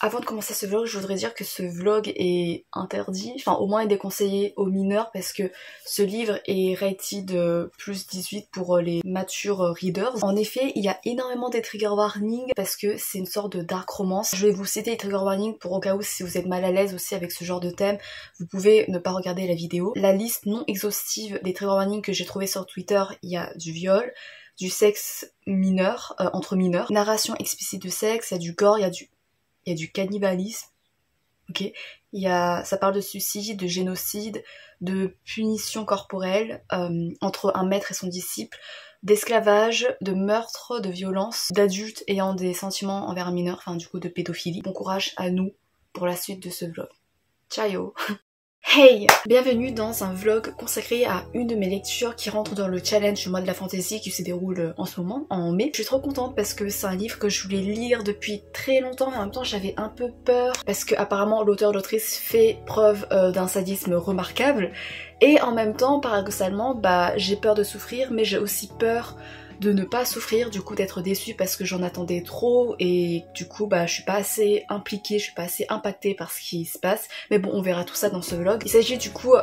Avant de commencer ce vlog, je voudrais dire que ce vlog est interdit, enfin au moins est déconseillé aux mineurs parce que ce livre est rated plus 18 pour les mature readers. En effet, il y a énormément des trigger warnings parce que c'est une sorte de dark romance. Je vais vous citer les trigger warnings pour au cas où si vous êtes mal à l'aise aussi avec ce genre de thème, vous pouvez ne pas regarder la vidéo. La liste non exhaustive des trigger warnings que j'ai trouvé sur Twitter, il y a du viol, du sexe mineur, entre mineurs, narration explicite de sexe, il y a du gore, il y a du cannibalisme, ok, ça parle de suicide, de génocide, de punition corporelle entre un maître et son disciple, d'esclavage, de meurtre, de violence, d'adultes ayant des sentiments envers un mineur, enfin du coup de pédophilie. Bon courage à nous pour la suite de ce vlog. Ciao. Hey! Bienvenue dans un vlog consacré à une de mes lectures qui rentre dans le challenge du mois de la fantasy qui se déroule en ce moment, en mai. Je suis trop contente parce que c'est un livre que je voulais lire depuis très longtemps mais en même temps j'avais un peu peur parce que apparemment l'auteur-l'autrice fait preuve d'un sadisme remarquable et en même temps paradoxalement j'ai peur de souffrir mais j'ai aussi peur de ne pas souffrir, du coup d'être déçue parce que j'en attendais trop et du coup je suis pas assez impliquée, je suis pas assez impactée par ce qui se passe, mais bon on verra tout ça dans ce vlog. Il s'agit du coup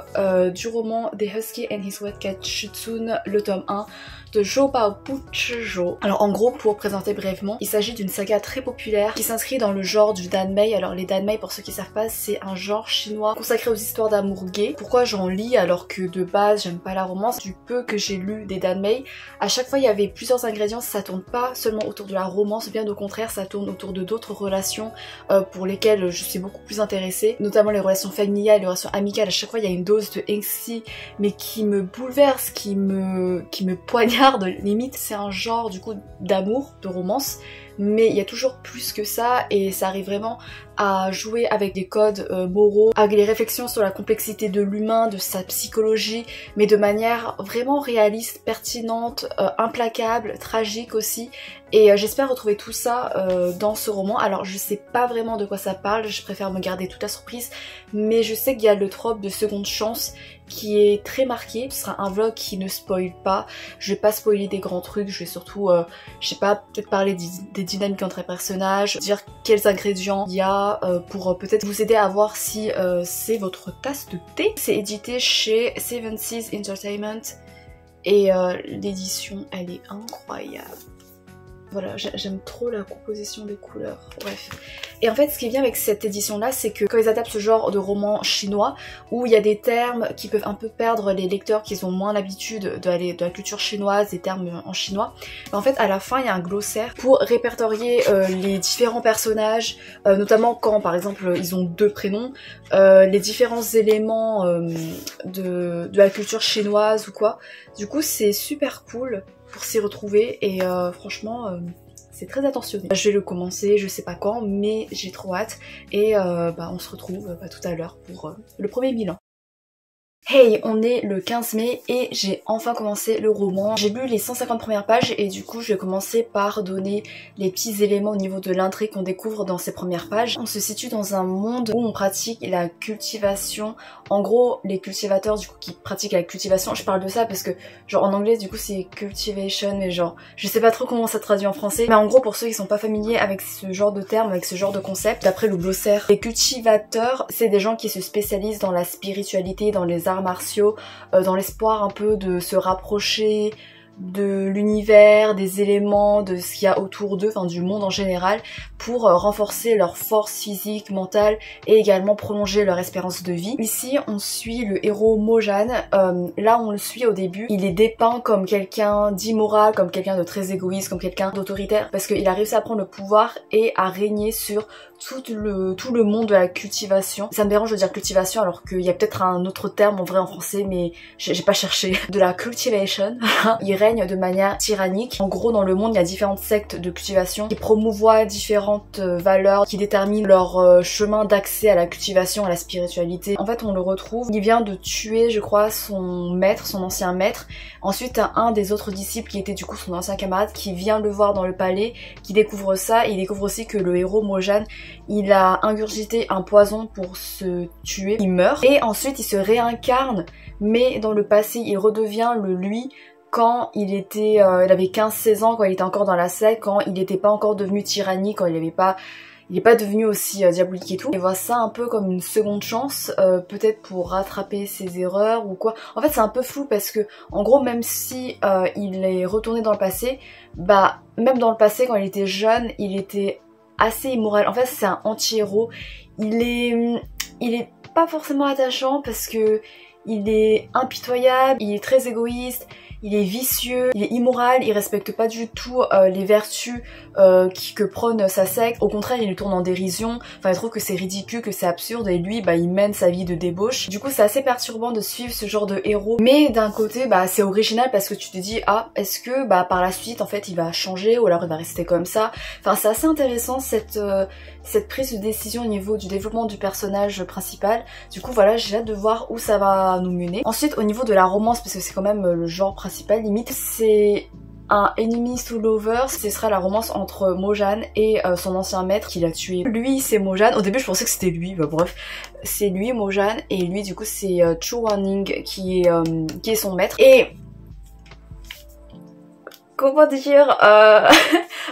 du roman The Husky and His Wet Cat Shitsune, le tome 1 de Zhou Baopuzhou. Alors en gros pour présenter brièvement, il s'agit d'une saga très populaire qui s'inscrit dans le genre du danmei. Alors les danmei pour ceux qui savent pas c'est un genre chinois consacré aux histoires d'amour gay. Pourquoi j'en lis alors que de base j'aime pas la romance? Du peu que j'ai lu des danmei, à chaque fois il y avait plusieurs ingrédients, ça tourne pas seulement autour de la romance, bien au contraire ça tourne autour de d'autres relations pour lesquelles je suis beaucoup plus intéressée, notamment les relations familiales, les relations amicales. À chaque fois il y a une dose de anxiété mais qui me bouleverse, qui me poignarde limite. C'est un genre du coup d'amour, de romance, mais il y a toujours plus que ça et ça arrive vraiment à jouer avec des codes moraux, avec les réflexions sur la complexité de l'humain, de sa psychologie, mais de manière vraiment réaliste, pertinente, implacable, tragique aussi. Et j'espère retrouver tout ça dans ce roman. Alors je sais pas vraiment de quoi ça parle, je préfère me garder toute la surprise, mais je sais qu'il y a le trope de seconde chance qui est très marqué. Ce sera un vlog qui ne spoil pas, je vais pas spoiler des grands trucs, je vais surtout, je sais pas, peut-être parler des dynamiques entre les personnages, dire quels ingrédients il y a pour peut-être vous aider à voir si c'est votre tasse de thé. C'est édité chez Seven Seas Entertainment et l'édition elle est incroyable. Voilà, j'aime trop la composition des couleurs, bref. Et en fait, ce qui est bien avec cette édition-là, c'est que quand ils adaptent ce genre de roman chinois, où il y a des termes qui peuvent un peu perdre les lecteurs qui ont moins l'habitude de la culture chinoise, des termes en chinois, en fait, à la fin, il y a un glossaire pour répertorier les différents personnages, notamment quand, par exemple, ils ont deux prénoms, les différents éléments de la culture chinoise ou quoi. Du coup, c'est super cool pour s'y retrouver et franchement c'est très attentionné. Je vais le commencer, je sais pas quand, mais j'ai trop hâte et on se retrouve tout à l'heure pour le premier bilan. Hey, on est le 15 mai et j'ai enfin commencé le roman. J'ai lu les 150 premières pages et du coup je vais commencer par donner les petits éléments au niveau de l'intrigue qu'on découvre dans ces premières pages. On se situe dans un monde où on pratique la cultivation. En gros, les cultivateurs du coup qui pratiquent la cultivation, je parle de ça parce que genre en anglais du coup c'est cultivation mais genre je sais pas trop comment ça traduit en français. Mais en gros pour ceux qui sont pas familiers avec ce genre de terme, avec ce genre de concept, d'après le glossaire, les cultivateurs c'est des gens qui se spécialisent dans la spiritualité, dans les arts martiaux, dans l'espoir un peu de se rapprocher de l'univers, des éléments, de ce qu'il y a autour d'eux, enfin du monde en général, pour renforcer leur force physique, mentale et également prolonger leur espérance de vie. Ici on suit le héros Mojan, là on le suit au début, il est dépeint comme quelqu'un d'immoral, comme quelqu'un de très égoïste, comme quelqu'un d'autoritaire, parce qu'il a réussi à prendre le pouvoir et à régner sur tout le monde de la cultivation. Ça me dérange de dire cultivation alors qu'il y a peut-être un autre terme en vrai en français mais j'ai pas cherché. De la cultivation. Il règne de manière tyrannique. En gros dans le monde il y a différentes sectes de cultivation qui promouvoient différentes valeurs, qui déterminent leur chemin d'accès à la cultivation, à la spiritualité. En fait on le retrouve, il vient de tuer je crois son maître, son ancien maître. Ensuite un des autres disciples qui était du coup son ancien camarade qui vient le voir dans le palais, qui découvre ça et il découvre aussi que le héros Mojan il a ingurgité un poison pour se tuer, il meurt et ensuite il se réincarne mais dans le passé il redevient le lui quand il avait 15-16 ans, quand il était encore dans la secte, quand il n'était pas encore devenu tyrannique, quand il n'avait pas il est pas devenu aussi diabolique et tout. Et voit ça un peu comme une seconde chance, peut-être pour rattraper ses erreurs ou quoi. En fait c'est un peu flou parce que en gros même si il est retourné dans le passé, bah même dans le passé quand il était jeune, il était assez immoral. En fait c'est un anti-héros. Il est pas forcément attachant parce que il est impitoyable, il est très égoïste, il est vicieux, il est immoral, il respecte pas du tout les vertus que prône sa secte. Au contraire, il lui tourne en dérision. Enfin, il trouve que c'est ridicule, que c'est absurde, et lui, bah, il mène sa vie de débauche. Du coup, c'est assez perturbant de suivre ce genre de héros. Mais d'un côté, bah, c'est original parce que tu te dis, ah, est-ce que, bah, par la suite, en fait, il va changer ou alors il va rester comme ça. Enfin, c'est assez intéressant cette prise de décision au niveau du développement du personnage principal. Du coup, voilà, j'ai hâte de voir où ça va nous mener. Ensuite, au niveau de la romance, parce que c'est quand même le genre principal, limite, c'est un Enemies to Lovers. Ce sera la romance entre Mojang et son ancien maître qui l'a tué. Lui, c'est Mojang. Au début, je pensais que c'était lui, bah bref. C'est lui, Mojang, et lui, du coup, c'est Chu Wanning qui est son maître. Et comment dire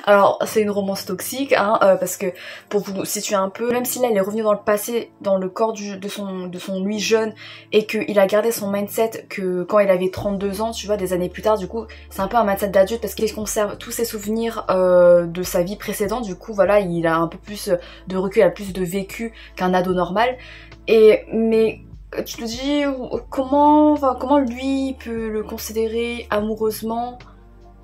alors c'est une romance toxique hein, parce que pour vous situer un peu, même si là il est revenu dans le passé, dans le corps de son lui jeune, et qu'il a gardé son mindset que quand il avait 32 ans, tu vois, des années plus tard, du coup c'est un peu un mindset d'adulte parce qu'il conserve tous ses souvenirs de sa vie précédente. Du coup voilà, il a un peu plus de recul, il a plus de vécu qu'un ado normal. Mais tu te dis comment lui peut le considérer amoureusement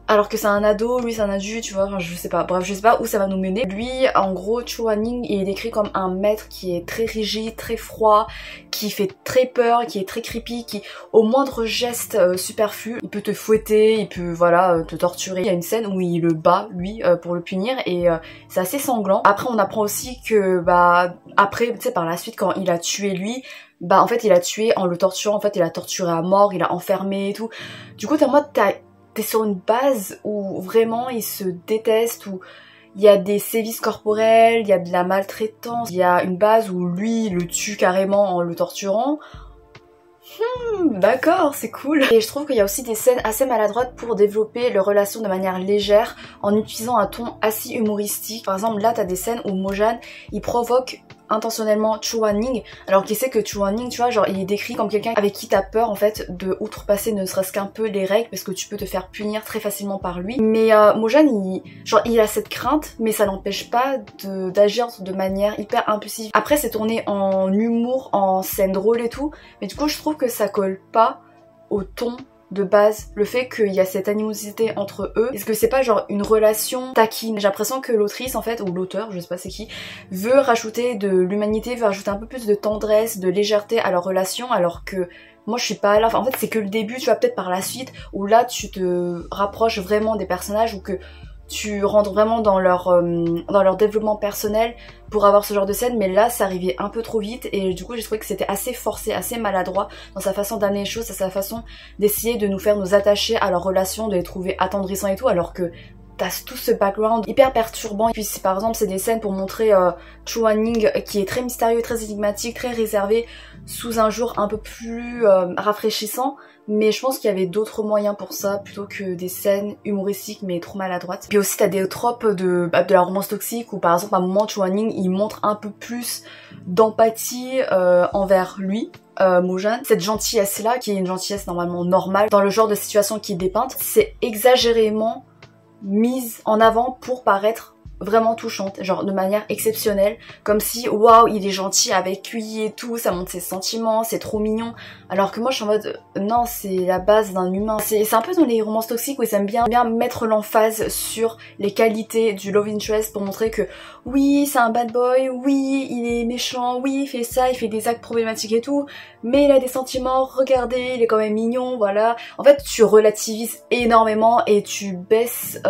alors que c'est un ado, lui c'est un adulte, tu vois, enfin, je sais pas, bref, je sais pas où ça va nous mener. Lui, en gros, Chu Wanning, il est décrit comme un maître qui est très rigide, très froid, qui fait très peur, qui est très creepy, qui, au moindre geste superflu, il peut te fouetter, il peut, voilà, te torturer. Il y a une scène où il le bat, lui, pour le punir, et c'est assez sanglant. Après, on apprend aussi que, bah, après, tu sais, par la suite, quand il a tué lui, bah, en fait, il a tué en le torturant, en fait, il a torturé à mort, il a enfermé et tout. Du coup, t'es en mode, t'es sur une base où vraiment ils se détestent, où il y a des sévices corporels, il y a de la maltraitance, il y a une base où lui le tue carrément en le torturant. D'accord, c'est cool. Et je trouve qu'il y a aussi des scènes assez maladroites pour développer leur relation de manière légère en utilisant un ton assez humoristique. Par exemple, là t'as des scènes où Mojang il provoque intentionnellement Chu Wanning alors qu'il sait que Chu Wanning, tu vois, genre il est décrit comme quelqu'un avec qui t'as peur en fait de outrepasser ne serait-ce qu'un peu les règles parce que tu peux te faire punir très facilement par lui. Mais Mojang il a cette crainte, mais ça n'empêche pas d'agir de manière hyper impulsive. Après c'est tourné en humour, en scène drôle et tout, mais du coup je trouve que ça colle pas au ton de base, le fait qu'il y a cette animosité entre eux. Est-ce que c'est pas genre une relation taquine? J'ai l'impression que l'autrice en fait, ou l'auteur, je sais pas c'est qui, veut rajouter de l'humanité, veut rajouter un peu plus de tendresse, de légèreté à leur relation, alors que moi je suis pas là. Enfin, en fait c'est que le début, tu vois, peut-être par la suite, où là tu te rapproches vraiment des personnages, ou que tu rentres vraiment dans leur développement personnel pour avoir ce genre de scène, mais là ça arrivait un peu trop vite et du coup j'ai trouvé que c'était assez forcé, assez maladroit dans sa façon d'amener les choses, sa façon d'essayer de nous faire nous attacher à leur relation, de les trouver attendrissants et tout, alors que t'as tout ce background hyper perturbant. Et puis par exemple c'est des scènes pour montrer Chu Wanning qui est très mystérieux, très énigmatique, très réservé sous un jour un peu plus rafraîchissant, mais je pense qu'il y avait d'autres moyens pour ça plutôt que des scènes humoristiques mais trop maladroites. Puis aussi t'as des tropes de la romance toxique où par exemple à un moment Chu Wanning il montre un peu plus d'empathie envers lui, Mojang. Cette gentillesse là qui est une gentillesse normalement normale dans le genre de situation qui est dépeinte, c'est exagérément mise en avant pour paraître vraiment touchante, genre de manière exceptionnelle, comme si waouh il est gentil avec lui et tout, ça montre ses sentiments, c'est trop mignon, alors que moi je suis en mode non, c'est la base d'un humain. C'est un peu dans les romances toxiques où ils aiment bien mettre l'emphase sur les qualités du love interest pour montrer que oui c'est un bad boy, oui il est méchant, oui il fait ça, il fait des actes problématiques et tout, mais il a des sentiments, regardez il est quand même mignon, voilà. En fait tu relativises énormément et tu baisses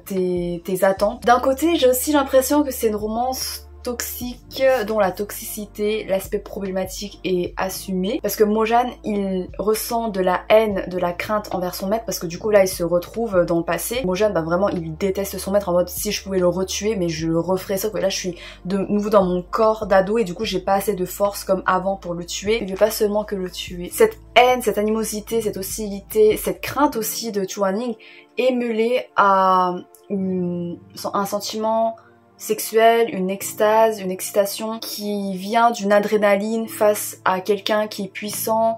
tes attentes. D'un côté j'ai aussi l'impression que c'est une romance toxique dont la toxicité, l'aspect problématique est assumé, parce que Mojang il ressent de la haine, de la crainte envers son maître, parce que du coup là il se retrouve dans le passé. Mojang bah vraiment il déteste son maître en mode si je pouvais le retuer mais je le referais, sauf que là je suis de nouveau dans mon corps d'ado et du coup j'ai pas assez de force comme avant pour le tuer. Il veut pas seulement que le tuer. Cette haine, cette animosité, cette hostilité, cette crainte aussi de Chu Wanning est mêlée à un sentiment sexuelle, une extase, une excitation qui vient d'une adrénaline face à quelqu'un qui est puissant,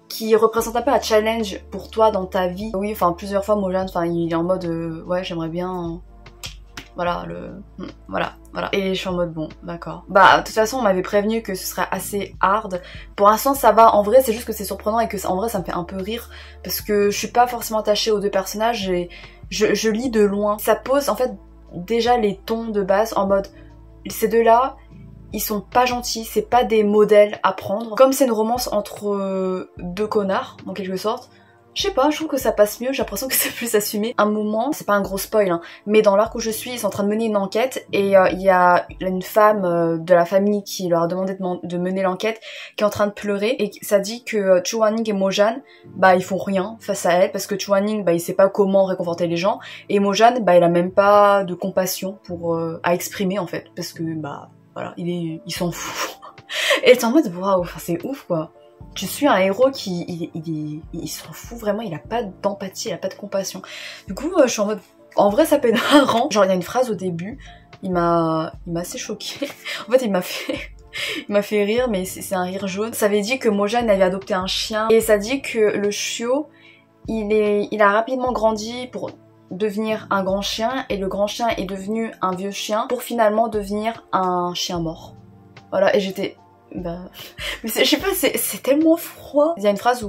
qui représente un peu un challenge pour toi dans ta vie. Oui, enfin plusieurs fois Mojang, enfin il est en mode ouais j'aimerais bien... Voilà, voilà. Et je suis en mode bon, d'accord. Bah, de toute façon, on m'avait prévenu que ce serait assez hard. Pour l'instant, ça va. En vrai, c'est juste que c'est surprenant et que en vrai, ça me fait un peu rire parce que je suis pas forcément attachée aux deux personnages et je lis de loin. Ça pose en fait déjà les tons de base en mode ces deux-là, ils sont pas gentils, c'est pas des modèles à prendre. Comme c'est une romance entre deux connards, en quelque sorte. Je sais pas, je trouve que ça passe mieux, j'ai l'impression que c'est plus assumé. Un moment, c'est pas un gros spoil, hein, mais dans l'arc où je suis, ils sont en train de mener une enquête et il y a une femme de la famille qui leur a demandé de mener l'enquête, qui est en train de pleurer et ça dit que Chu Wan-ning et Mojang, bah ils font rien face à elle parce que Chu Wan-ning, bah il sait pas comment réconforter les gens et Mojang, bah il a même pas de compassion pour à exprimer en fait parce que bah voilà, il s'en fout. Et t'es en mode waouh, enfin, c'est ouf quoi. Je suis un héros qui il s'en fout vraiment, il a pas d'empathie, il a pas de compassion. Du coup, je suis en mode, en vrai ça peut être marrant. Genre il y a une phrase au début, il m'a assez choquée. En fait il m'a fait rire, mais c'est un rire jaune. Ça avait dit que Mojang avait adopté un chien et ça dit que le chiot, il a rapidement grandi pour devenir un grand chien et le grand chien est devenu un vieux chien pour finalement devenir un chien mort. Voilà, et j'étais... Bah... Mais je sais pas, c'est tellement froid. Il y a une phrase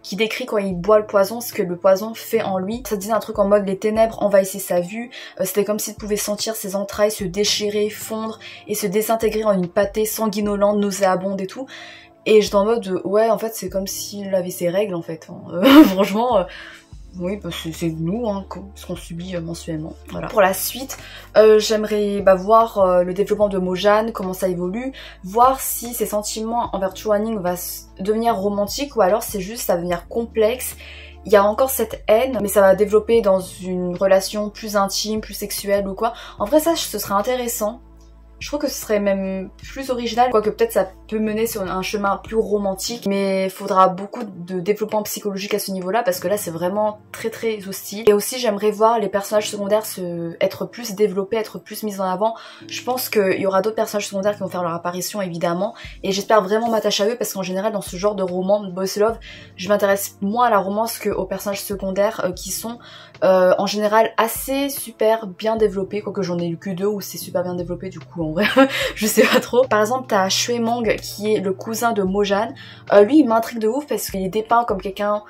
qui décrit quand il boit le poison, ce que le poison fait en lui. Ça disait un truc en mode les ténèbres envahissaient sa vue. C'était comme s'il pouvait sentir ses entrailles se déchirer, fondre et se désintégrer en une pâtée sanguinolente, nauséabonde et tout. Et j'étais en mode ouais, en fait c'est comme s'il avait ses règles en fait. Franchement... Oui, bah c'est nous, hein, ce qu'on subit mensuellement. Voilà. Pour la suite, j'aimerais voir le développement de Mojang, comment ça évolue, voir si ses sentiments envers Chu Wan-ning va devenir romantique ou alors c'est juste ça va devenir complexe. Il y a encore cette haine, mais ça va développer dans une relation plus intime, plus sexuelle ou quoi. En vrai, ça, ce serait intéressant. Je trouve que ce serait même plus original, quoique peut-être ça peut mener sur un chemin plus romantique, mais il faudra beaucoup de développement psychologique à ce niveau-là, parce que là c'est vraiment très très hostile. Et aussi j'aimerais voir les personnages secondaires être plus développés, être plus mis en avant. Je pense qu'il y aura d'autres personnages secondaires qui vont faire leur apparition évidemment, et j'espère vraiment m'attacher à eux, parce qu'en général dans ce genre de roman de boys love, je m'intéresse moins à la romance qu'aux personnages secondaires qui sont en général assez super bien développés, quoique j'en ai lu que 2 où c'est super bien développé du coup en vrai je sais pas trop. Par exemple t'as Shui Mang qui est le cousin de Mojang, lui il m'intrigue de ouf parce qu'il est dépeint comme quelqu'un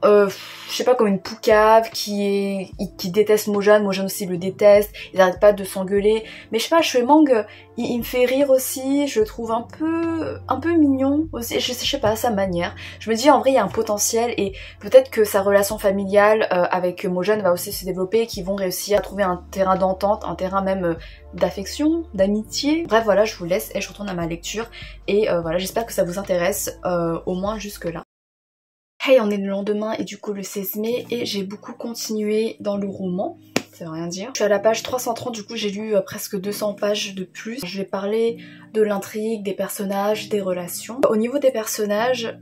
je sais pas, comme une poucave qui déteste Mojang aussi le déteste, ils arrêtent pas de s'engueuler, mais je sais pas, Shui Mang il me fait rire aussi, je le trouve un peu mignon aussi, je sais pas, à sa manière. Je me dis en vrai il y a un potentiel et peut-être que sa relation familiale avec Mojang va aussi se développer, qu'ils vont réussir à trouver un terrain d'entente, un terrain même d'affection, d'amitié. Bref voilà, je vous laisse et je retourne à ma lecture et voilà, j'espère que ça vous intéresse au moins jusque là. Hey, on est le lendemain et du coup le 16 mai et j'ai beaucoup continué dans le roman, ça veut rien dire. Je suis à la page 330, du coup j'ai lu presque 200 pages de plus. Je vais parler de l'intrigue, des personnages, des relations. Au niveau des personnages,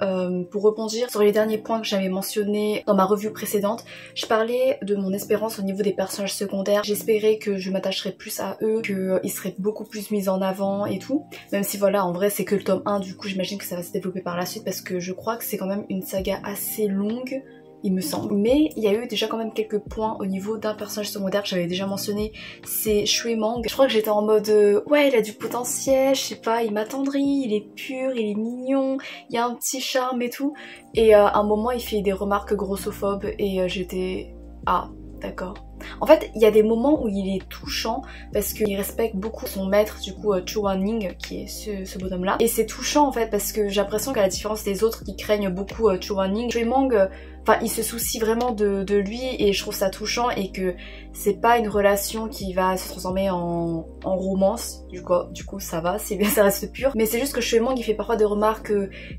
pour rebondir sur les derniers points que j'avais mentionnés dans ma revue précédente, je parlais de mon espérance au niveau des personnages secondaires. J'espérais que je m'attacherais plus à eux, qu'ils seraient beaucoup plus mis en avant et tout. Même si voilà, en vrai c'est que le tome 1, du coup j'imagine que ça va se développer par la suite parce que je crois que c'est quand même une saga assez longue, il me semble. Mais il y a eu déjà quand même quelques points au niveau d'un personnage secondaire que j'avais déjà mentionné, c'est Shui Mang. Je crois que j'étais en mode ouais il a du potentiel, je sais pas, il m'attendrit, il est pur, il est mignon, il y a un petit charme et tout. Et à un moment il fait des remarques grossophobes et j'étais ah d'accord. En fait, il y a des moments où il est touchant parce qu'il respecte beaucoup son maître, du coup Chu Wan-ning, qui est ce bonhomme-là. Et c'est touchant en fait parce que j'ai l'impression qu'à la différence des autres qui craignent beaucoup Chu Wan-ning, Shui Mang, il se soucie vraiment de lui et je trouve ça touchant et que c'est pas une relation qui va se transformer en romance. Du coup ça va, c'est bien, ça reste pur. Mais c'est juste que Shui Mang il fait parfois des remarques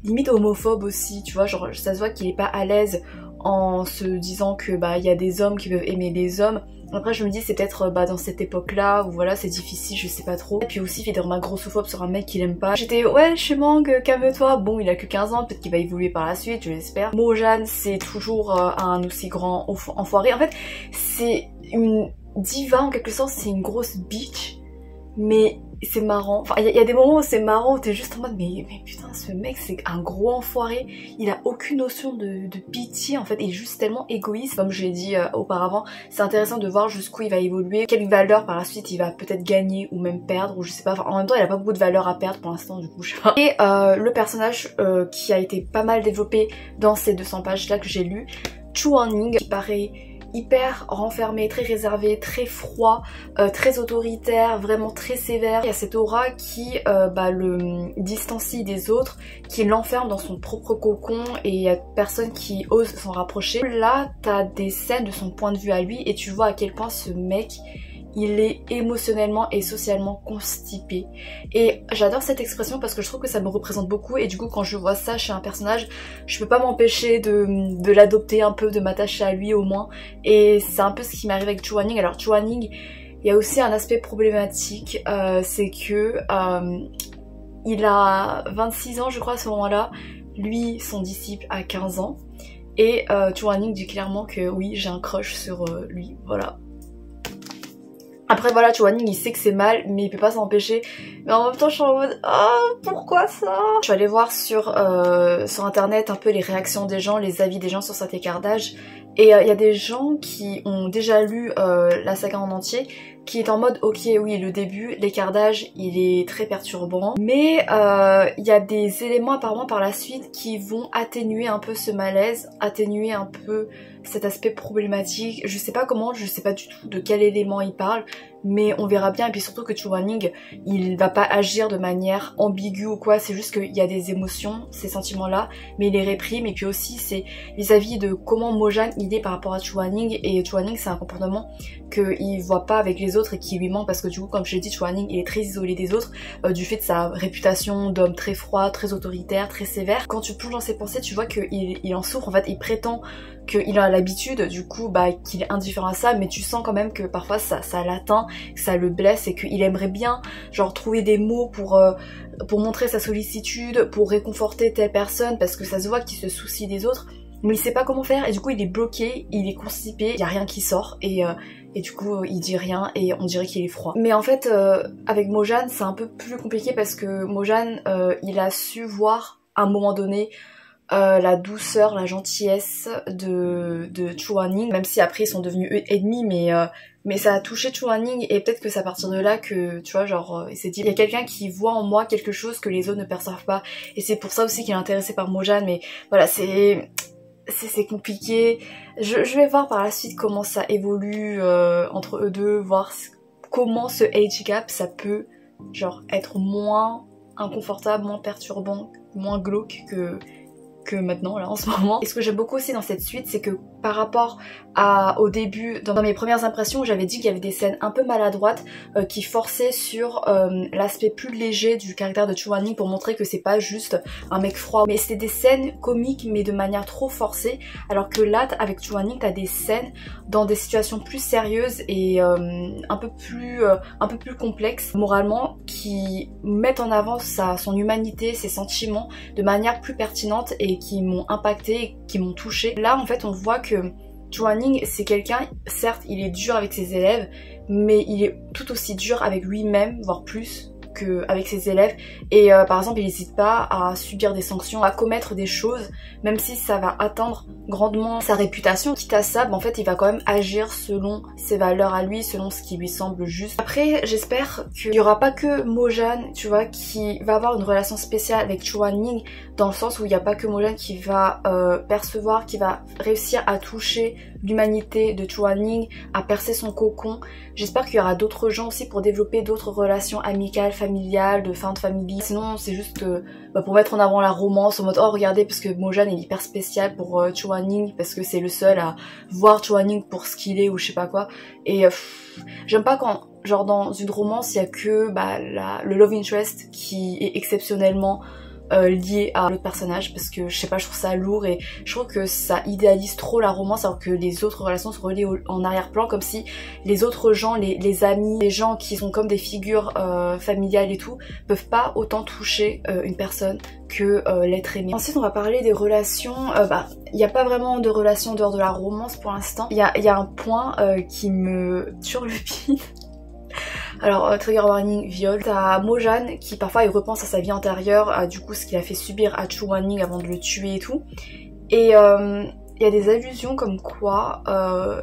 limite homophobes aussi, tu vois, genre ça se voit qu'il est pas à l'aise en se disant que il y a des hommes qui peuvent aimer des hommes. Après je me dis c'est peut-être dans cette époque là où voilà c'est difficile, je sais pas trop. Et puis aussi il fait des remarques grossophobes sur un mec qu'il aime pas. J'étais ouais Shui Mang calme-toi, bon il a que 15 ans, peut-être qu'il va évoluer par la suite, je l'espère. Mojang c'est toujours un aussi grand enfoiré. En fait c'est une diva en quelque sorte, c'est une grosse bitch. mais c'est marrant. Enfin, il y a des moments où c'est marrant, où t'es juste en mode mais putain, ce mec c'est un gros enfoiré. Il a aucune notion de pitié en fait. Il est juste tellement égoïste. Comme je l'ai dit auparavant, c'est intéressant de voir jusqu'où il va évoluer, quelle valeur par la suite il va peut-être gagner ou même perdre, ou je sais pas. Enfin, en même temps, il a pas beaucoup de valeur à perdre pour l'instant, du coup, je sais pas. Et le personnage qui a été pas mal développé dans ces 200 pages là que j'ai lu, Chu Wanning, qui paraît hyper renfermé, très réservé, très froid, très autoritaire, vraiment très sévère. Il y a cette aura qui le distancie des autres, qui l'enferme dans son propre cocon, et il y a personne qui ose s'en rapprocher. Là, t'as des scènes de son point de vue à lui et tu vois à quel point ce mec, il est émotionnellement et socialement constipé. Et j'adore cette expression parce que je trouve que ça me représente beaucoup, et du coup quand je vois ça chez un personnage, je peux pas m'empêcher de l'adopter un peu, de m'attacher à lui au moins. Et c'est un peu ce qui m'arrive avec Chu Wanning. Alors Chu Wanning, il y a aussi un aspect problématique, c'est que il a 26 ans je crois à ce moment-là, lui son disciple a 15 ans, et Chu Wanning dit clairement que oui, j'ai un crush sur lui, voilà. Après voilà, Chu Wanning il sait que c'est mal, mais il peut pas s'empêcher. Mais en même temps je suis en mode pourquoi ça? Je suis allée voir sur internet un peu les réactions des gens, les avis des gens sur cet écart d'âge. Et il y a des gens qui ont déjà lu la saga en entier, qui est en mode ok oui, le début, l'écart d'âge il est très perturbant, mais il y a des éléments apparemment par la suite qui vont atténuer un peu ce malaise, atténuer un peu cet aspect problématique. Je sais pas comment, je sais pas du tout de quel élément il parle, mais on verra bien. Et puis surtout que Chu Wanning, il va pas agir de manière ambiguë ou quoi, c'est juste qu'il y a des émotions, ces sentiments là, mais il les réprime. Et puis aussi c'est vis-à-vis de comment Mojang il est par rapport à Chu Wanning, et Chu Wanning c'est un comportement qu'il voit pas avec les autres et qui lui manque, parce que du coup comme je l'ai dit, Chu Wanning il est très isolé des autres du fait de sa réputation d'homme très froid, très autoritaire, très sévère. Quand tu plonges dans ses pensées, tu vois qu'il en souffre en fait. Il prétend qu'il a l'habitude, du coup qu'il est indifférent à ça, mais tu sens quand même que parfois ça l'atteint, que ça le blesse, et qu'il aimerait bien genre trouver des mots pour montrer sa sollicitude, pour réconforter telle personne, parce que ça se voit qu'il se soucie des autres, mais il sait pas comment faire, et du coup il est bloqué, il est constipé, il y a rien qui sort, et du coup il dit rien et on dirait qu'il est froid. Mais en fait avec Mojang c'est un peu plus compliqué, parce que Mojang il a su voir à un moment donné la douceur, la gentillesse de Chu Wanning, même si après ils sont devenus ennemis, mais ça a touché Chu Wanning, et peut-être que c'est à partir de là que, tu vois, genre, il s'est dit, il y a quelqu'un qui voit en moi quelque chose que les autres ne perçoivent pas, et c'est pour ça aussi qu'il est intéressé par Mojang. Mais voilà, c'est compliqué. Je vais voir par la suite comment ça évolue entre eux deux, voir comment ce age gap, ça peut, genre, être moins inconfortable, moins perturbant, moins glauque que maintenant là en ce moment. Et ce que j'aime beaucoup aussi dans cette suite, c'est que par rapport au début, dans mes premières impressions, j'avais dit qu'il y avait des scènes un peu maladroites qui forçaient sur l'aspect plus léger du caractère de Chu Wanning, pour montrer que c'est pas juste un mec froid, mais c'était des scènes comiques mais de manière trop forcée, alors que là avec Chu Wanning t'as des scènes dans des situations plus sérieuses et un peu plus complexes moralement, qui mettent en avant son humanité, ses sentiments de manière plus pertinente, et qui m'ont impacté, qui m'ont touchée. Là en fait on voit que Chu Wanning c'est quelqu'un, certes il est dur avec ses élèves, mais il est tout aussi dur avec lui-même, voire plus qu'avec ses élèves. Et par exemple il n'hésite pas à subir des sanctions, à commettre des choses, même si ça va atteindre grandement sa réputation. Quitte à ça, en fait il va quand même agir selon ses valeurs à lui, selon ce qui lui semble juste. Après j'espère qu'il n'y aura pas que Mojang, tu vois, qui va avoir une relation spéciale avec Chu Wanning, dans le sens où il n'y a pas que Mojang qui va percevoir, qui va réussir à toucher l'humanité de Chu Wanning, à percer son cocon. J'espère qu'il y aura d'autres gens aussi pour développer d'autres relations amicales, familiales, de fin de famille. Sinon c'est juste pour mettre en avant la romance, en mode oh regardez, parce que Mojang est hyper spécial pour Chu Wanning, parce que c'est le seul à voir Chu Wanning pour ce qu'il est, ou je sais pas quoi. Et j'aime pas quand genre dans une romance il y a que le love interest qui est exceptionnellement lié à l'autre personnage, parce que je sais pas, je trouve ça lourd, et je trouve que ça idéalise trop la romance, alors que les autres relations se relaient en arrière-plan, comme si les autres gens, les amis, les gens qui sont comme des figures familiales et tout, peuvent pas autant toucher une personne que l'être aimé. Ensuite on va parler des relations, il n'y a pas vraiment de relations dehors de la romance pour l'instant. Il y a un point qui me turlupine. Alors trigger warning, viol. T'as Mojan qui parfois il repense à sa vie antérieure, à du coup ce qu'il a fait subir à Chu Wanning avant de le tuer et tout. Et il y a des allusions comme quoi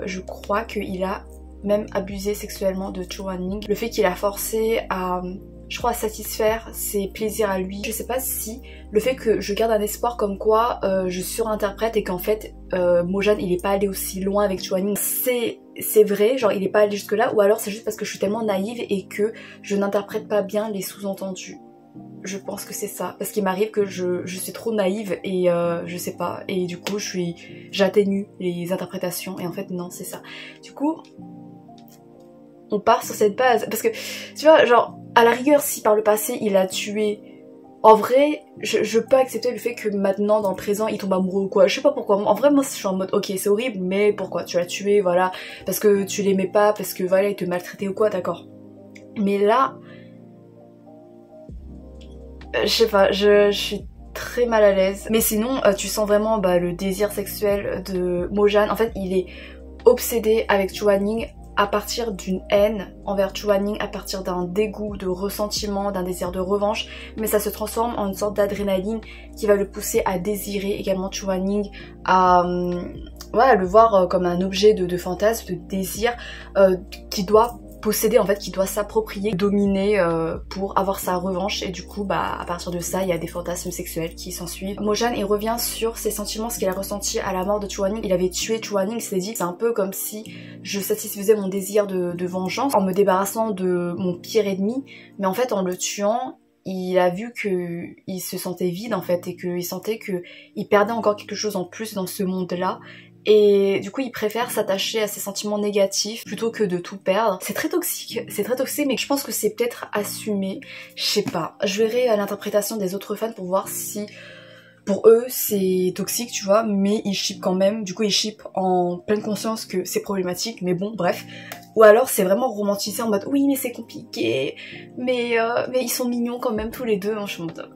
je crois qu'il a même abusé sexuellement de Chu Wanning. Le fait qu'il a forcé à, je crois, à satisfaire ses plaisirs à lui. Je sais pas si le fait que je garde un espoir comme quoi je surinterprète et qu'en fait Mojan il est pas allé aussi loin avec Chu Wanning, c'est vrai, genre il est pas allé jusque là, ou alors c'est juste parce que je suis tellement naïve et que je n'interprète pas bien les sous-entendus. Je pense que c'est ça, parce qu'il m'arrive que je suis trop naïve et je sais pas, et du coup j'atténue les interprétations et en fait non c'est ça. Du coup on part sur cette base, parce que tu vois genre à la rigueur si par le passé il a tué, en vrai je peux accepter le fait que maintenant dans le présent il tombe amoureux ou quoi, je sais pas pourquoi, en vrai moi je suis en mode ok c'est horrible mais pourquoi tu l'as tué, voilà, parce que tu l'aimais pas, parce que voilà il te maltraitait ou quoi, d'accord, mais là je sais pas, je suis très mal à l'aise. Mais sinon, tu sens vraiment le désir sexuel de Mojan. En fait, il est obsédé avec Chu Wanning à partir d'une haine envers Chu Wanning, à partir d'un dégoût, de ressentiment, d'un désir de revanche. Mais ça se transforme en une sorte d'adrénaline qui va le pousser à désirer également Chu Wanning, à le voir comme un objet de fantasme, de désir qui doit posséder, en fait, qui doit s'approprier, dominer pour avoir sa revanche, et du coup à partir de ça il y a des fantasmes sexuels qui s'ensuivent. Mojan il revient sur ses sentiments, ce qu'il a ressenti à la mort de Chu Wanning. Il avait tué Chu Wanning, il s'est dit c'est un peu comme si je satisfaisais mon désir de vengeance en me débarrassant de mon pire ennemi, mais en fait en le tuant il a vu que il se sentait vide en fait, et qu'il sentait que il perdait encore quelque chose en plus dans ce monde là. Et du coup il préfère s'attacher à ses sentiments négatifs plutôt que de tout perdre. C'est très toxique, mais je pense que c'est peut-être assumé, je sais pas. Je verrai l'interprétation des autres fans pour voir si pour eux c'est toxique tu vois, mais ils shippent quand même, du coup ils shippent en pleine conscience que c'est problématique, mais bon bref. Ou alors c'est vraiment romantisé en mode oui mais c'est compliqué, mais ils sont mignons quand même tous les deux, hein, je suis en mode...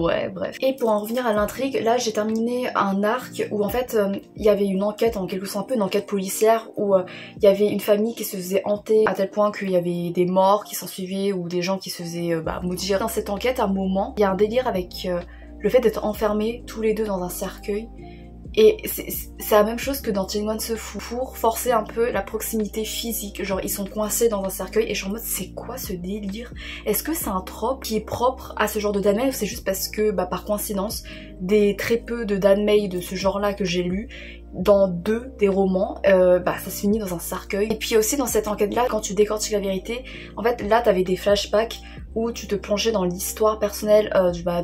ouais bref. Et pour en revenir à l'intrigue, là j'ai terminé un arc où en fait il y avait une enquête, en quelque sorte un peu une enquête policière, où il y avait une famille qui se faisait hanter à tel point qu'il y avait des morts qui s'en suivaient ou des gens qui se faisaient maudire. Dans cette enquête à un moment il y a un délire avec le fait d'être enfermés tous les deux dans un cercueil. Et c'est la même chose que dans Chingwan Se Fu, pour forcer un peu la proximité physique, genre ils sont coincés dans un cercueil et je suis en mode c'est quoi ce délire? Est-ce que c'est un trope qui est propre à ce genre de danmei, ou c'est juste parce que par coïncidence des très peu de danmei de ce genre là que j'ai lu, dans deux des romans, ça se finit dans un cercueil. Et puis aussi dans cette enquête là, quand tu décortiques la vérité, en fait là t'avais des flashbacks où tu te plongeais dans l'histoire personnelle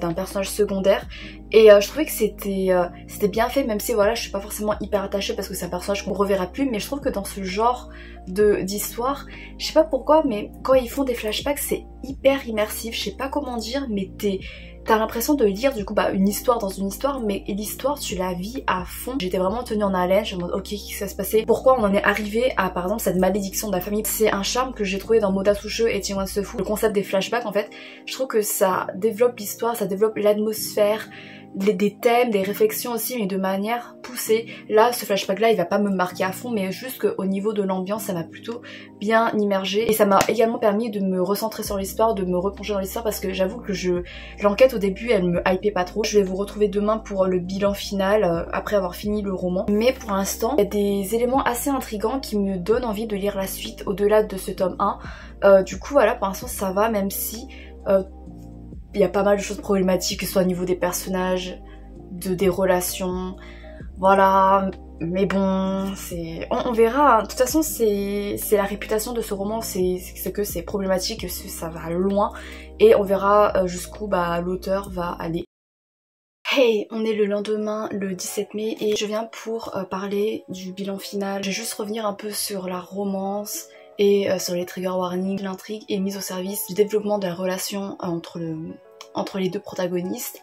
d'un personnage secondaire, et je trouvais que c'était bien fait, même si voilà je suis pas forcément hyper attachée parce que c'est un personnage qu'on reverra plus, mais je trouve que dans ce genre d'histoire, je sais pas pourquoi, mais quand ils font des flashbacks c'est hyper immersif, je sais pas comment dire, mais t'as l'impression de lire du coup une histoire dans une histoire, mais l'histoire tu la vis à fond. J'étais vraiment tenue en haleine, je me demande ok qu'est-ce qui va se passer, pourquoi on en est arrivé à par exemple cette malédiction de la famille. C'est un charme que j'ai trouvé dans Moda Sushou et Chingwan Se Fu, le concept des flashbacks en fait. Je trouve que ça développe l'histoire, ça développe l'atmosphère, des thèmes, des réflexions aussi, mais de manière poussée. Là, ce flashback là il va pas me marquer à fond, mais juste qu'au niveau de l'ambiance ça m'a plutôt bien immergée, et ça m'a également permis de me recentrer sur l'histoire, de me replonger dans l'histoire, parce que j'avoue que l'enquête au début elle me hypait pas trop. Je vais vous retrouver demain pour le bilan final après avoir fini le roman, mais pour l'instant il y a des éléments assez intrigants qui me donnent envie de lire la suite au-delà de ce tome 1. Du coup voilà, pour l'instant ça va, même si il y a pas mal de choses problématiques, que ce soit au niveau des personnages, des relations, voilà, mais bon, on verra. De toute façon, c'est la réputation de ce roman, c'est que c'est problématique, que ça va loin, et on verra jusqu'où l'auteur va aller. Hey, on est le lendemain, le 17 mai, et je viens pour parler du bilan final. Je vais juste revenir un peu sur la romance et sur les trigger warnings, l'intrigue est mise au service du développement de la relation entre les deux protagonistes,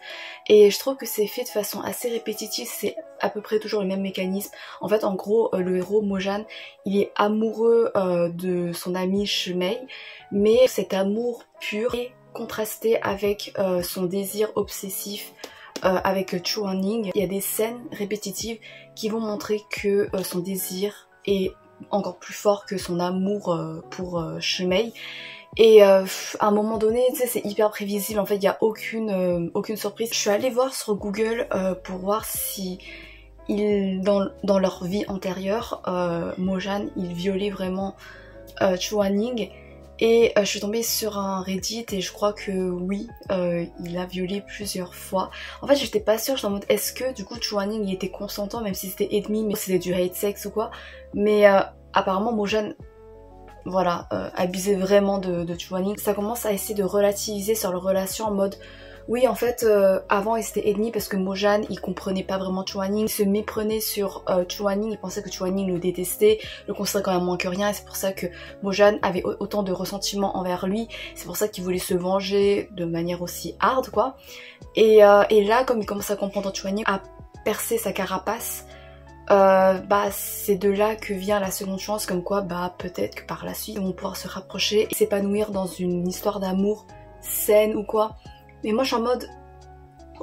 et je trouve que c'est fait de façon assez répétitive, c'est à peu près toujours le même mécanisme. En fait en gros le héros Mojan il est amoureux de son ami Shimei, mais cet amour pur est contrasté avec son désir obsessif avec Chu Wanning. Il y a des scènes répétitives qui vont montrer que son désir est encore plus fort que son amour pour Shimei. Et à un moment donné, tu sais, c'est hyper prévisible, en fait, il n'y a aucune surprise. Je suis allée voir sur Google pour voir si dans leur vie antérieure, Mojan, il violait vraiment Chuaning. Et je suis tombée sur un Reddit et je crois que oui, il a violé plusieurs fois. En fait, j'étais pas sûre, j'étais en mode est-ce que du coup Chuaning il était consentant, même si c'était ennemi, mais c'était du hate sex ou quoi. Mais apparemment Mojan, voilà, abusait vraiment de Chuaning. Ça commence à essayer de relativiser sur leur relation en mode oui, en fait, avant ils étaient ennemis parce que Mojan il comprenait pas vraiment Chuaning, il se méprenait sur Chuaning, il pensait que Chuaning le détestait, le considérait quand même moins que rien, et c'est pour ça que Mojan avait autant de ressentiment envers lui, c'est pour ça qu'il voulait se venger de manière aussi hard, quoi. Et là, comme il commence à comprendre Chuaning, à percer sa carapace, bah c'est de là que vient la seconde chance, comme quoi bah peut-être que par la suite ils vont pouvoir se rapprocher et s'épanouir dans une histoire d'amour saine ou quoi. Mais moi je suis en mode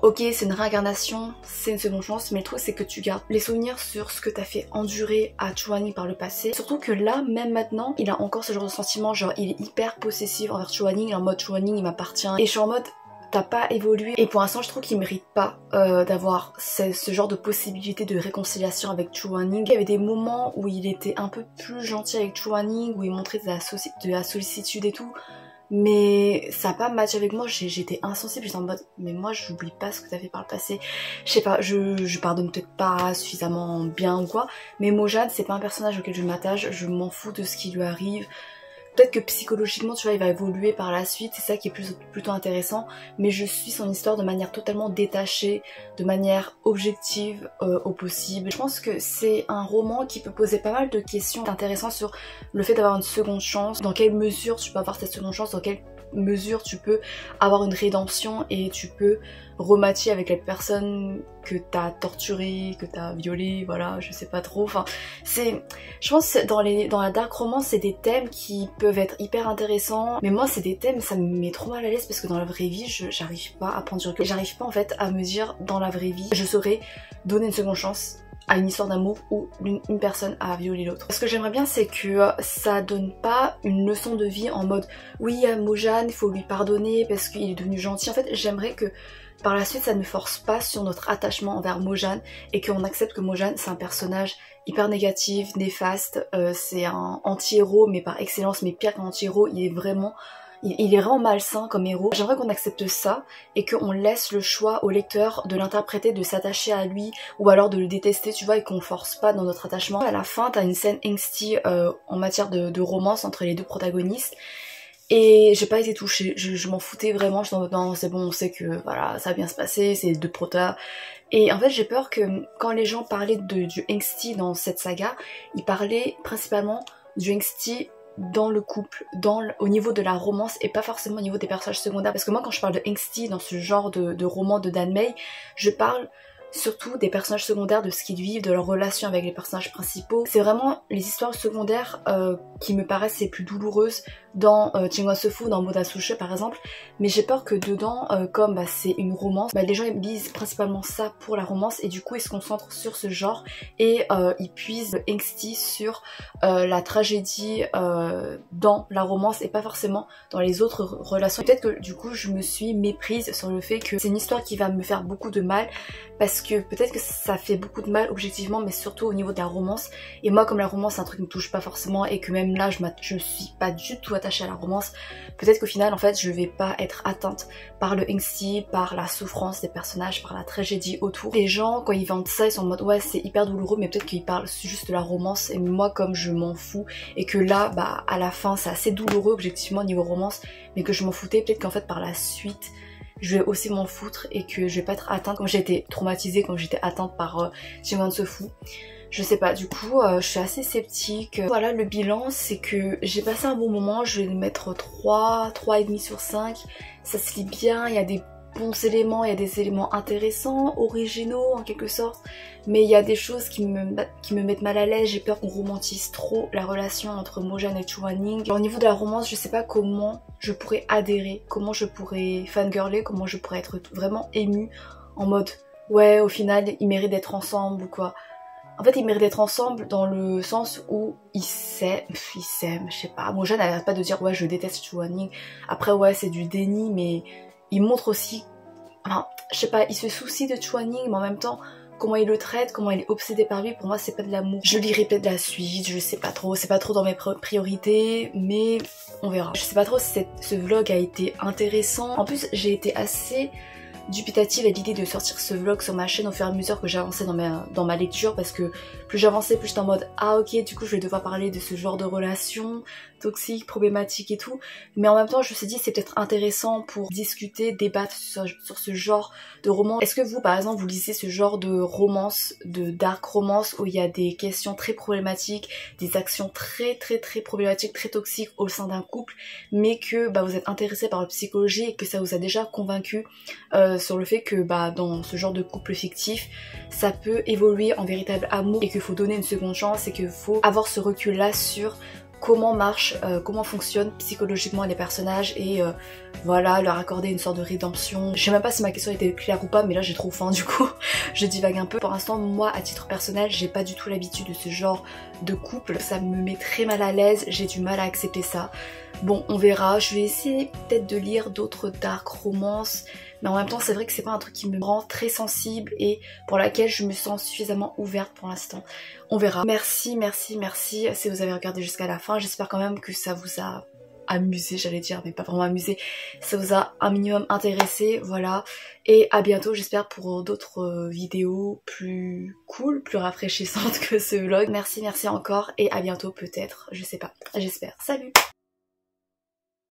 ok, c'est une réincarnation, c'est une seconde chance, mais le truc c'est que tu gardes les souvenirs sur ce que t'as fait endurer à Chuaning par le passé. Surtout que là, même maintenant, il a encore ce genre de sentiment, genre il est hyper possessif envers Chuaning, il est en mode Chuaning il m'appartient. Et je suis en mode t'as pas évolué, et pour l'instant je trouve qu'il mérite pas d'avoir ce genre de possibilité de réconciliation avec Chuaning. Il y avait des moments où il était un peu plus gentil avec Chuaning, où il montrait de la sollicitude et tout, mais ça a pas matché avec moi, j'étais insensible, j'étais en mode mais moi j'oublie pas ce que t'as fait par le passé. Je sais pas, je pardonne peut-être pas suffisamment bien ou quoi, mais Mojan c'est pas un personnage auquel je m'attache, je m'en fous de ce qui lui arrive. Peut-être que psychologiquement, tu vois, il va évoluer par la suite, c'est ça qui est plutôt intéressant, mais je suis son histoire de manière totalement détachée, de manière objective au possible. Je pense que c'est un roman qui peut poser pas mal de questions intéressantes sur le fait d'avoir une seconde chance, dans quelle mesure tu peux avoir cette seconde chance, dans quelle mesure tu peux avoir une rédemption et tu peux rematcher avec la personne que t'as torturée, que t'as violée, voilà, je sais pas trop. Enfin, je pense que dans la dark romance, c'est des thèmes qui peuvent être hyper intéressants, mais moi c'est des thèmes, ça me met trop mal à l'aise parce que dans la vraie vie, j'arrive pas à prendre du recul. J'arrive pas en fait à me dire dans la vraie vie, je saurais donner une seconde chance à une histoire d'amour où une personne a violé l'autre. Ce que j'aimerais bien c'est que ça donne pas une leçon de vie en mode oui Mojan il faut lui pardonner parce qu'il est devenu gentil. En fait j'aimerais que par la suite ça ne force pas sur notre attachement envers Mojan et qu'on accepte que Mojan c'est un personnage hyper négatif, néfaste, c'est un anti-héros mais par excellence, mais pire qu'un anti-héros, il est vraiment malsain comme héros. J'aimerais qu'on accepte ça et qu'on laisse le choix au lecteur de l'interpréter, de s'attacher à lui ou alors de le détester, tu vois, et qu'on force pas dans notre attachement. À la fin, t'as une scène angsty en matière de romance entre les deux protagonistes. Et j'ai pas été touchée, je m'en foutais vraiment, je suis en mode non c'est bon, on sait que voilà ça va bien se passer, c'est deux protas. Et en fait j'ai peur que quand les gens parlaient du angsty dans cette saga, ils parlaient principalement du angsty dans le couple, au niveau de la romance et pas forcément au niveau des personnages secondaires. Parce que moi quand je parle de angsty dans ce genre de roman de Dan Mei, je parle surtout des personnages secondaires, de ce qu'ils vivent, de leur relation avec les personnages principaux. C'est vraiment les histoires secondaires qui me paraissent les plus douloureuses dans Chingwa Sefu, dans Moda Sushi par exemple, mais j'ai peur que dedans, comme bah, c'est une romance, bah, les gens ils lisent principalement ça pour la romance et du coup ils se concentrent sur ce genre et ils puisent le angsty sur la tragédie dans la romance et pas forcément dans les autres relations. Peut-être que du coup je me suis méprise sur le fait que c'est une histoire qui va me faire beaucoup de mal parce que peut-être que ça fait beaucoup de mal objectivement mais surtout au niveau de la romance, et moi comme la romance c'est un truc qui me touche pas forcément et que même là je suis pas du tout attachée à la romance, peut-être qu'au final en fait je vais pas être atteinte par le angsty, par la souffrance des personnages, par la tragédie autour. Les gens quand ils vendent ça ils sont en mode ouais c'est hyper douloureux mais peut-être qu'ils parlent juste de la romance, et moi comme je m'en fous et que là bah à la fin c'est assez douloureux objectivement niveau romance mais que je m'en foutais, peut-être qu'en fait par la suite je vais aussi m'en foutre et que je vais pas être atteinte comme j'ai été traumatisée quand j'étais atteinte par Chingwa Sefu. Je sais pas, du coup je suis assez sceptique. Voilà, le bilan c'est que j'ai passé un bon moment, je vais le mettre 3,5 sur 5. Ça se lit bien, il y a des bons éléments, il y a des éléments intéressants, originaux en quelque sorte, mais il y a des choses qui me mettent mal à l'aise. J'ai peur qu'on romantise trop la relation entre Mojan et Chuaning. Au niveau de la romance, je sais pas comment je pourrais adhérer, comment je pourrais fangirler, comment je pourrais être vraiment émue en mode ouais au final ils méritent d'être ensemble ou quoi. En fait, ils méritent d'être ensemble dans le sens où ils s'aiment, je sais pas. Mojan n'arrête pas de dire ouais je déteste Chwanning. Après ouais c'est du déni, mais il montre aussi, enfin je sais pas, il se soucie de Chwanning, mais en même temps comment il le traite, comment il est obsédé par lui, pour moi c'est pas de l'amour. Je lirai peut-être la suite, je sais pas trop, c'est pas trop dans mes priorités, mais on verra. Je sais pas trop si ce vlog a été intéressant. En plus j'ai été assez dubitative à l'idée de sortir ce vlog sur ma chaîne au fur et à mesure que j'avançais dans ma lecture, parce que plus j'avançais plus j'étais en mode ah ok du coup je vais devoir parler de ce genre de relations toxiques, problématiques et tout, mais en même temps je me suis dit c'est peut-être intéressant pour discuter, débattre sur ce genre de romance. Est-ce que vous par exemple vous lisez ce genre de romance, de dark romance où il y a des questions très problématiques, des actions très problématiques, très toxiques au sein d'un couple, mais que vous êtes intéressé par la psychologie et que ça vous a déjà convaincu sur le fait que dans ce genre de couple fictif ça peut évoluer en véritable amour et qu'il faut donner une seconde chance et qu'il faut avoir ce recul là sur comment marche, comment fonctionnent psychologiquement les personnages et voilà, leur accorder une sorte de rédemption. Je sais même pas si ma question était claire ou pas, mais là j'ai trop faim du coup, je divague un peu. Pour l'instant, moi à titre personnel, j'ai pas du tout l'habitude de ce genre de couple, ça me met très mal à l'aise, j'ai du mal à accepter ça. Bon, on verra, je vais essayer peut-être de lire d'autres dark romances, mais en même temps c'est vrai que c'est pas un truc qui me rend très sensible et pour laquelle je me sens suffisamment ouverte pour l'instant. On verra. Merci si vous avez regardé jusqu'à la fin, j'espère quand même que ça vous a amusé, j'allais dire, mais pas vraiment amusé, ça vous a un minimum intéressé, voilà, et à bientôt j'espère pour d'autres vidéos plus cool, plus rafraîchissantes que ce vlog. Merci encore et à bientôt peut-être, je sais pas, j'espère. Salut!